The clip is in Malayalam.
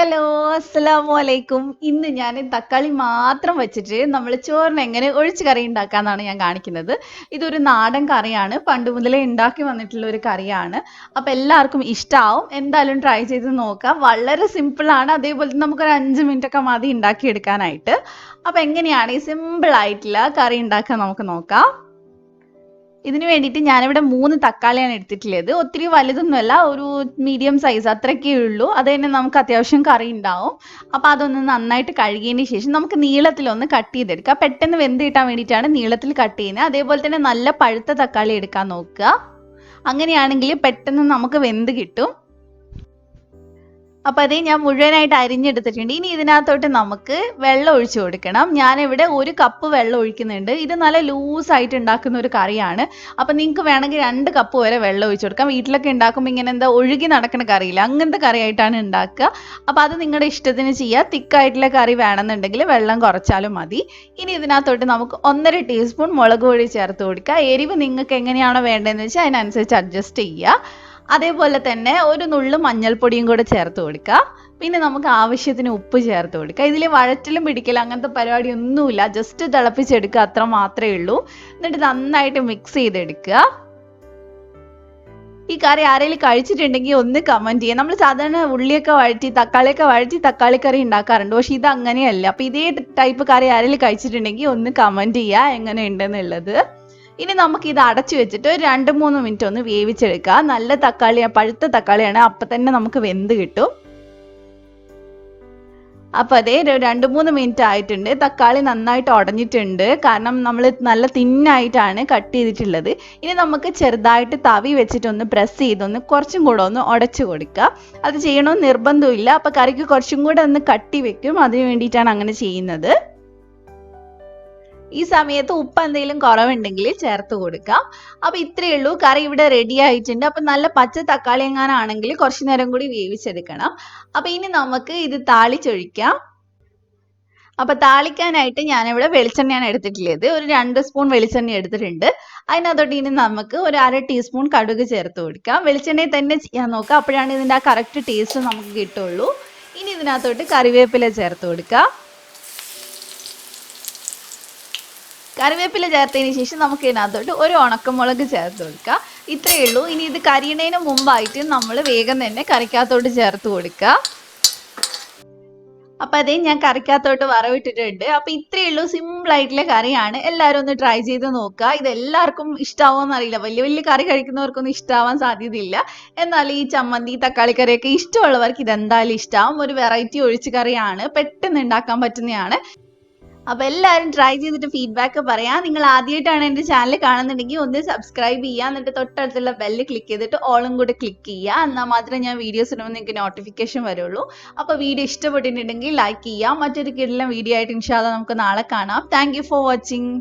ഹലോ, അസ്സലാമു അലൈക്കും. ഇന്ന് ഞാൻ തക്കാളി മാത്രം വെച്ചിട്ട് നമ്മൾ ചോറിന് എങ്ങനെ ഒഴിച്ച് കറി ഉണ്ടാക്കാന്നാണ് ഞാൻ കാണിക്കുന്നത്. ഇതൊരു നാടൻ കറിയാണ്. പണ്ട് മുതലേ ഉണ്ടാക്കി വന്നിട്ടുള്ള ഒരു കറിയാണ്. അപ്പോൾ എല്ലാവർക്കും ഇഷ്ടാവും. എന്തായാലും ട്രൈ ചെയ്ത് നോക്കാം. വളരെ സിമ്പിൾ ആണ്. അതേപോലെ തന്നെ നമുക്കൊരു 5 മിനിറ്റ് ഒക്കെ മതി ഉണ്ടാക്കിയെടുക്കാനായിട്ട്. അപ്പോൾ എങ്ങനെയാണ് ഈ സിമ്പിൾ ആയിട്ടുള്ള കറി ഉണ്ടാക്കാൻ നമുക്ക് നോക്കാം. ഇതിന് വേണ്ടിയിട്ട് ഞാനിവിടെ 3 തക്കാളിയാണ് എടുത്തിട്ടുള്ളത്. ഒത്തിരി വലുതൊന്നുമല്ല, ഒരു മീഡിയം സൈസ് അത്രയ്ക്കേ ഉള്ളൂ. അത് തന്നെ നമുക്ക് അത്യാവശ്യം കറി ഉണ്ടാവും. അപ്പോൾ അതൊന്ന് നന്നായിട്ട് കഴുകിയതിന് ശേഷം നമുക്ക് നീളത്തിലൊന്ന് കട്ട് ചെയ്തെടുക്കാം. പെട്ടെന്ന് വെന്ത് കിട്ടാൻ വേണ്ടിയിട്ടാണ് നീളത്തിൽ കട്ട് ചെയ്യുന്നത്. അതേപോലെ തന്നെ നല്ല പഴുത്ത തക്കാളി എടുക്കാൻ നോക്കുക. അങ്ങനെയാണെങ്കിൽ പെട്ടെന്ന് നമുക്ക് വെന്ത് കിട്ടും. അപ്പോൾ അതേ ഞാൻ മുഴുവനായിട്ട് അരിഞ്ഞെടുത്തിട്ടുണ്ട്. ഇനി ഇതിനകത്തോട്ട് നമുക്ക് വെള്ളം ഒഴിച്ചു കൊടുക്കണം. ഞാനിവിടെ 1 കപ്പ് വെള്ളം ഒഴിക്കുന്നുണ്ട്. ഇത് നല്ല ലൂസായിട്ട് ഉണ്ടാക്കുന്ന ഒരു കറിയാണ്. അപ്പോൾ നിങ്ങൾക്ക് വേണമെങ്കിൽ 2 കപ്പ് വരെ വെള്ളം ഒഴിച്ചു കൊടുക്കാം. വീട്ടിലൊക്കെ ഉണ്ടാക്കുമ്പോൾ ഇങ്ങനെ എന്താ ഒഴുകി നടക്കുന്ന കറിയില്ല, അങ്ങനത്തെ കറിയായിട്ടാണ് ഉണ്ടാക്കുക. അപ്പോൾ അത് നിങ്ങളുടെ ഇഷ്ടത്തിന് ചെയ്യുക. തിക്കായിട്ടുള്ള കറി വേണമെന്നുണ്ടെങ്കിൽ വെള്ളം കുറച്ചാലും മതി. ഇനി ഇതിനകത്തോട്ട് നമുക്ക് 1.5 ടീസ്പൂൺ മുളക് പൊടി ചേർത്ത് കൊടുക്കുക. എരിവ് നിങ്ങൾക്ക് എങ്ങനെയാണോ വേണ്ടതെന്ന് വെച്ചാൽ അതിനനുസരിച്ച് അഡ്ജസ്റ്റ് ചെയ്യുക. അതേപോലെ തന്നെ ഒരു നുള്ളു മഞ്ഞൾപ്പൊടിയും കൂടെ ചേർത്ത് കൊടുക്കുക. പിന്നെ നമുക്ക് ആവശ്യത്തിന് ഉപ്പ് ചേർത്ത് കൊടുക്കുക. ഇതിൽ വഴറ്റിലും പിടിക്കലും അങ്ങനത്തെ പരിപാടി ഒന്നുമില്ല. ജസ്റ്റ് തിളപ്പിച്ചെടുക്കുക, അത്ര മാത്രമേ ഉള്ളൂ. എന്നിട്ട് നന്നായിട്ട് മിക്സ് ചെയ്തെടുക്കുക. ഈ കറി ആരെങ്കിലും കഴിച്ചിട്ടുണ്ടെങ്കിൽ ഒന്ന് കമൻറ്റ് ചെയ്യുക. നമ്മൾ സാധാരണ ഉള്ളിയൊക്കെ വഴറ്റി തക്കാളിയൊക്കെ വഴറ്റി തക്കാളിക്കറി ഉണ്ടാക്കാറുണ്ട്. പക്ഷെ ഇത് അങ്ങനെയല്ല. അപ്പോൾ ഇതേ ടൈപ്പ് കറി ആരെങ്കിലും കഴിച്ചിട്ടുണ്ടെങ്കിൽ ഒന്ന് കമൻറ്റ് ചെയ്യുക എങ്ങനെയുണ്ടെന്നുള്ളത്. ഇനി നമുക്ക് ഇത് അടച്ചു വെച്ചിട്ട് ഒരു 2-3 മിനിറ്റ് ഒന്ന് വേവിച്ചെടുക്കുക. നല്ല തക്കാളിയാണ്, പഴുത്ത തക്കാളിയാണ്. അപ്പം തന്നെ നമുക്ക് വെന്ത് കിട്ടും. അപ്പോൾ അതേ 2-3 മിനിറ്റ് ആയിട്ടുണ്ട്. തക്കാളി നന്നായിട്ട് ഉടഞ്ഞിട്ടുണ്ട്. കാരണം നമ്മൾ നല്ല തിന്നായിട്ടാണ് കട്ട് ചെയ്തിട്ടുള്ളത്. ഇനി നമുക്ക് ചെറുതായിട്ട് തവി വെച്ചിട്ടൊന്ന് പ്രസ് ചെയ്തൊന്ന് കുറച്ചും കൂടെ ഒന്ന് ഉടച്ചു കൊടുക്കുക. അത് ചെയ്യണമെന്ന് നിർബന്ധമില്ല. അപ്പോൾ കറിക്ക് കുറച്ചും കൂടെ ഒന്ന് കട്ടി വെക്കും. അതിന് വേണ്ടിയിട്ടാണ് അങ്ങനെ ചെയ്യുന്നത്. ഈ സമയത്ത് ഉപ്പ് എന്തെങ്കിലും കുറവുണ്ടെങ്കിൽ ചേർത്ത് കൊടുക്കാം. അപ്പോൾ ഇത്രയേ ഉള്ളൂ. കറി ഇവിടെ റെഡി ആയിട്ടുണ്ട്. അപ്പം നല്ല പച്ച തക്കാളി എങ്ങാനാണെങ്കിൽ കുറച്ച് നേരം കൂടി വേവിച്ചെടുക്കണം. അപ്പോൾ ഇനി നമുക്ക് ഇത് താളിച്ചൊഴിക്കാം. അപ്പോൾ താളിക്കാനായിട്ട് ഞാനിവിടെ വെളിച്ചെണ്ണയാണ് എടുത്തിട്ടുള്ളത്. ഒരു 2 സ്പൂൺ വെളിച്ചെണ്ണ എടുത്തിട്ടുണ്ട്. അതിനകത്തോട്ട് ഇനി നമുക്ക് ഒരു 1/2 ടീസ്പൂൺ കടുക് ചേർത്ത് കൊടുക്കാം. വെളിച്ചെണ്ണയിൽ തന്നെ ചെയ്യാൻ നോക്കുക. അപ്പോഴാണ് ഇതിൻ്റെ ആ കറക്റ്റ് ടേസ്റ്റ് നമുക്ക് കിട്ടുള്ളൂ. ഇനി ഇതിനകത്തോട്ട് കറിവേപ്പില ചേർത്ത് കൊടുക്കാം. കറിവേപ്പില ചേർത്തതിന് ശേഷം നമുക്ക് ഇതിനകത്തോട്ട് ഒരു ഉണക്കമുളക് ചേർത്ത് കൊടുക്കാം. ഇത്രയേ ഉള്ളൂ. ഇനി ഇത് കരിയുന്നതിന് മുമ്പായിട്ട് നമ്മൾ വേഗം തന്നെ കറിക്കകത്തോട്ട് ചേർത്ത് കൊടുക്കുക. അപ്പോൾ അതേ ഞാൻ കറിക്കകത്തോട്ട് വറവിട്ടിട്ടുണ്ട്. അപ്പോൾ ഇത്രയേ ഉള്ളൂ. സിമ്പിൾ ആയിട്ടുള്ള കറിയാണ്. എല്ലാവരും ഒന്ന് ട്രൈ ചെയ്ത് നോക്കുക. ഇത് എല്ലാവർക്കും ഇഷ്ടാവുമെന്ന് അറിയില്ല. വലിയ വലിയ കറി കഴിക്കുന്നവർക്കൊന്നും ഇഷ്ടാവാൻ സാധ്യതയില്ല. എന്നാൽ ഈ ചമ്മന്തി തക്കാളി കറിയൊക്കെ ഇഷ്ടമുള്ളവർക്ക് ഇതെന്തായാലും ഇഷ്ടമാവും. ഒരു വെറൈറ്റി ഒഴിച്ച് കറിയാണ്. പെട്ടെന്ന് ഉണ്ടാക്കാൻ പറ്റുന്നതാണ്. അപ്പോൾ എല്ലാവരും ട്രൈ ചെയ്തിട്ട് ഫീഡ്ബാക്ക് പറയാം. നിങ്ങൾ ആദ്യമായിട്ടാണ് എൻ്റെ ചാനൽ കാണുന്നുണ്ടെങ്കിൽ ഒന്ന് സബ്സ്ക്രൈബ് ചെയ്യുക. എന്നിട്ട് തൊട്ടടുത്തുള്ള ബെല്ല് ക്ലിക്ക് ചെയ്തിട്ട് ഓളും കൂടെ ക്ലിക്ക് ചെയ്യുക. എന്നാൽ മാത്രമേ ഞാൻ വീഡിയോസ് ഇടുമ്പോൾ നിങ്ങൾക്ക് നോട്ടിഫിക്കേഷൻ വരുള്ളൂ. അപ്പോൾ വീഡിയോ ഇഷ്ടപ്പെട്ടിട്ടുണ്ടെങ്കിൽ ലൈക്ക് ചെയ്യുക. മറ്റൊരു കിടിലൻ വീഡിയോ ആയിട്ട് ഇൻഷാ അല്ലാഹ് നമുക്ക് നാളെ കാണാം. Thank you for watching.